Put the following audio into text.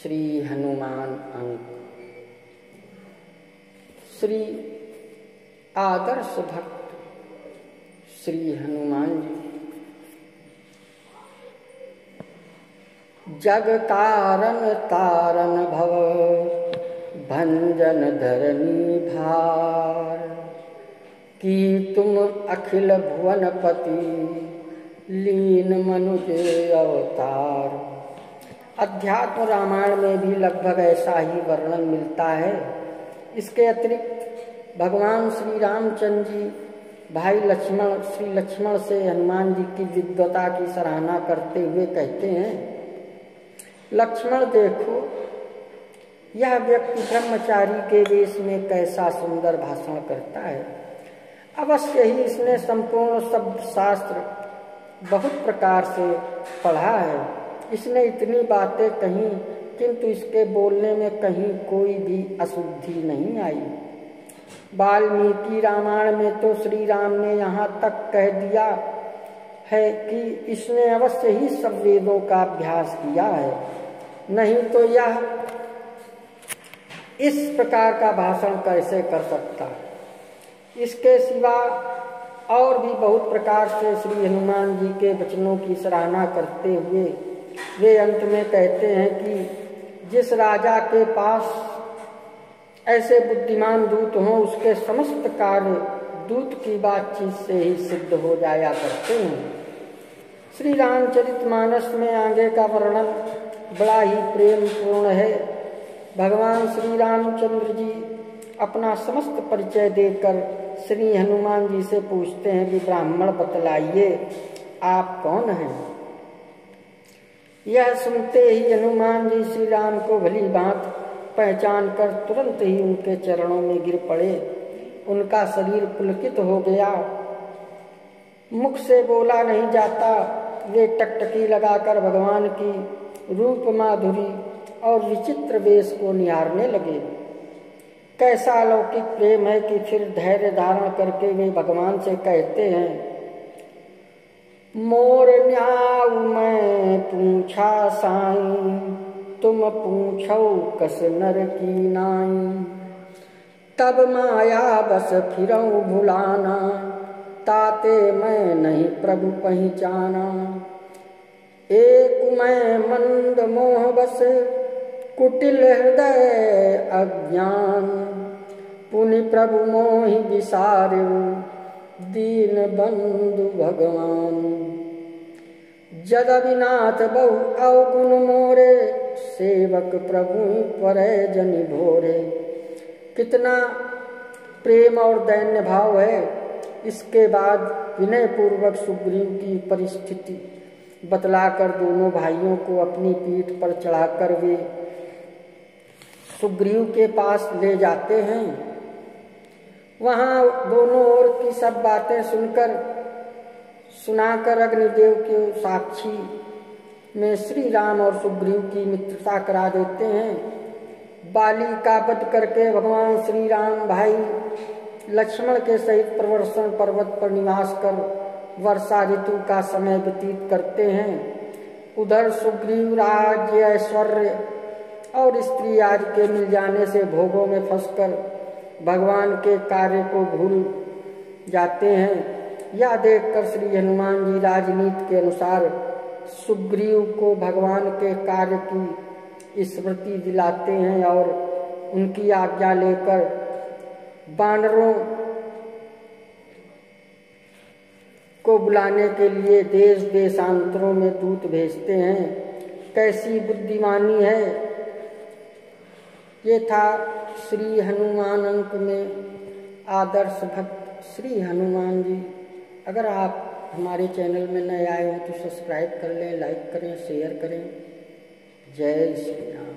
श्री हनुमान अंक। श्री आदर्श भक्त श्री हनुमान जी। जग कारण तारन भव भंजन धरनी भार, की तुम अखिल भुवनपति लीन मनुज अवतार। अध्यात्म रामायण में भी लगभग ऐसा ही वर्णन मिलता है। इसके अतिरिक्त भगवान श्री रामचंद्र जी भाई लक्ष्मण श्री लक्ष्मण से हनुमान जी की विद्वता की सराहना करते हुए कहते हैं, लक्ष्मण देखो, यह व्यक्ति ब्रह्मचारी के वेश में कैसा सुंदर भाषण करता है। अवश्य ही इसने संपूर्ण शब्द शास्त्र बहुत प्रकार से पढ़ा है। इसने इतनी बातें कही, किंतु इसके बोलने में कहीं कोई भी अशुद्धि नहीं आई। वाल्मीकि रामायण में तो श्री राम ने यहाँ तक कह दिया है कि इसने अवश्य ही सब वेदों का अभ्यास किया है, नहीं तो यह इस प्रकार का भाषण कैसे कर सकता। इसके सिवा और भी बहुत प्रकार से श्री हनुमान जी के वचनों की सराहना करते हुए वे अंत में कहते हैं कि जिस राजा के पास ऐसे बुद्धिमान दूत हों, उसके समस्त कार्य दूत की बातचीत से ही सिद्ध हो जाया करते हैं। श्री रामचरितमानस में आगे का वर्णन बड़ा ही प्रेम पूर्ण है। भगवान श्री रामचंद्र जी अपना समस्त परिचय देकर श्री हनुमान जी से पूछते हैं कि ब्राह्मण बतलाइए, आप कौन हैं। यह सुनते ही हनुमान जी श्री राम को भली भांत पहचान कर तुरंत ही उनके चरणों में गिर पड़े। उनका शरीर पुलकित हो गया, मुख से बोला नहीं जाता। वे टकटकी लगाकर भगवान की रूप माधुरी और विचित्र वेश को निहारने लगे। कैसा अलौकिक प्रेम है कि फिर धैर्य धारण करके वे भगवान से कहते हैं, मोर न्याऊ मैं पूछा साईं, तुम पूछो कस नर की नाई। तब माया बस फिरऊं भुलाना, ताते मैं नहीं प्रभु पहचाना। एक मैं मंद मोह बस कुटिल हृदय अज्ञान, पुनि प्रभु मोहि विसार्यु दीन बंधु भगवान। जद विनाथ बहु अवगुण मोरे, सेवक प्रभु परै जनि भोरे। कितना प्रेम और दैन्य भाव है। इसके बाद विनय पूर्वक सुग्रीव की परिस्थिति बतलाकर दोनों भाइयों को अपनी पीठ पर चढ़ाकर वे सुग्रीव के पास ले जाते हैं। वहाँ दोनों ओर की सब बातें सुनाकर अग्निदेव के साक्षी में श्री राम और सुग्रीव की मित्रता करा देते हैं। बाली का वध करके भगवान श्री राम भाई लक्ष्मण के सहित प्रवर्षण पर्वत पर निवास कर वर्षा ऋतु का समय व्यतीत करते हैं। उधर सुग्रीव राज्य ऐश्वर्य और स्त्री आदि के मिल जाने से भोगों में फंसकर भगवान के कार्य को भूल जाते हैं। यह देखकर श्री हनुमान जी राजनीति के अनुसार सुग्रीव को भगवान के कार्य की स्मृति दिलाते हैं और उनकी आज्ञा लेकर वानरों को बुलाने के लिए देश देशांतरों में दूत भेजते हैं। कैसी बुद्धिमानी है। ये था श्री हनुमान अंक में आदर्श भक्त श्री हनुमान जी। अगर आप हमारे चैनल में नए आए हो तो सब्सक्राइब कर लें, लाइक करें, शेयर करें। जय श्री राम।